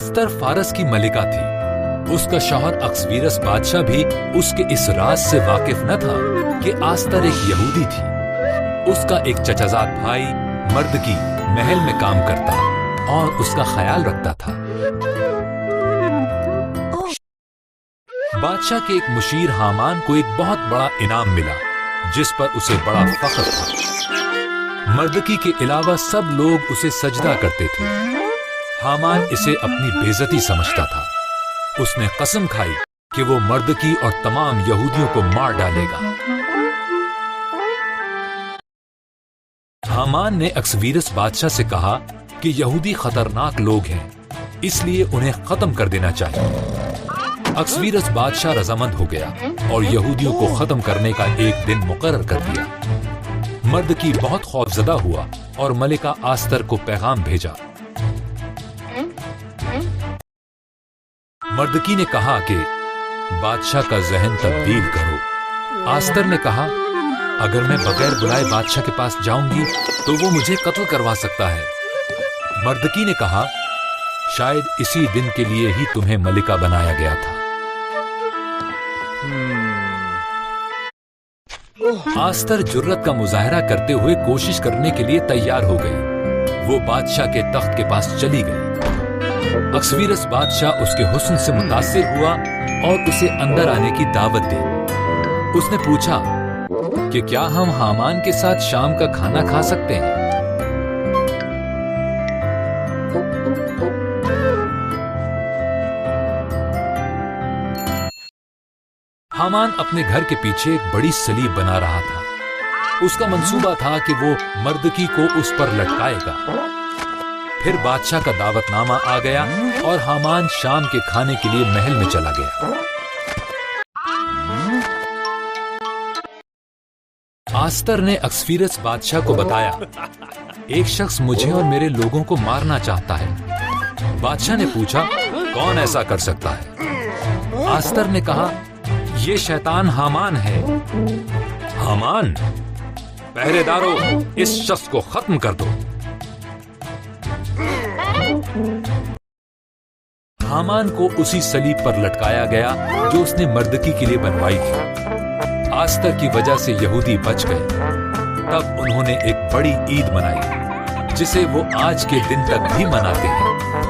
आस्तर फारस की मलिका थी। उसका शौहर अक्सवीरस बादशाह भी उसके इस राज से वाकिफ न था कि आस्तर एक यहूदी थी। उसका एक चचाजाद भाई मर्दकी महल में काम करता और उसका ख्याल रखता था। बादशाह के एक मुशीर हामान को एक बहुत बड़ा इनाम मिला, जिस पर उसे बड़ा फख्र था। मर्दकी के अलावा सब लोग उसे सजदा करते थे। हामान इसे अपनी बेइज्जती समझता था। उसने कसम खाई कि वो मर्दकी और तमाम यहूदियों को मार डालेगा। हामान ने अक्सवीरस बादशाह से कहा कि यहूदी खतरनाक लोग हैं, इसलिए उन्हें खत्म कर देना चाहिए। अक्सवीरस बादशाह रजामंद हो गया और यहूदियों को खत्म करने का एक दिन मुकर्रर कर दिया। मर्दकी बहुत खौफजदा हुआ और मलिका आस्तर को पैगाम भेजा। मर्दकी ने कहा कि बादशाह का जहन तब्दील करो। आस्तर ने कहा, अगर मैं बगैर बुलाए बादशाह के पास जाऊंगी तो वो मुझे कत्ल करवा सकता है। मर्दकी ने कहा, शायद इसी दिन के लिए ही तुम्हें मलिका बनाया गया था। आस्तर जुर्रत का मुजाहरा करते हुए कोशिश करने के लिए तैयार हो गई। वो बादशाह के तख्त के पास चली गई। अक्सवीरस बादशाह उसके हुस्न से मुतासिर हुआ और उसे अंदर आने की दावत दी। उसने पूछा कि क्या हम हामान के साथ शाम का खाना खा सकते हैं। हामान अपने घर के पीछे एक बड़ी सलीब बना रहा था। उसका मंसूबा था कि वो मर्दकी को उस पर लटकाएगा। फिर बादशाह का दावतनामा आ गया और हामान शाम के खाने के लिए महल में चला गया। आस्तर ने अक्सवीरस बादशाह को बताया, एक शख्स मुझे और मेरे लोगों को मारना चाहता है। बादशाह ने पूछा, कौन ऐसा कर सकता है? आस्तर ने कहा, ये शैतान हामान है। हामान? पहरेदारों, इस शख्स को खत्म कर दो। हामान को उसी सलीब पर लटकाया गया जो उसने मर्दकी के लिए बनवाई थी। आस्तर की वजह से यहूदी बच गए। तब उन्होंने एक बड़ी ईद मनाई, जिसे वो आज के दिन तक भी मनाते हैं।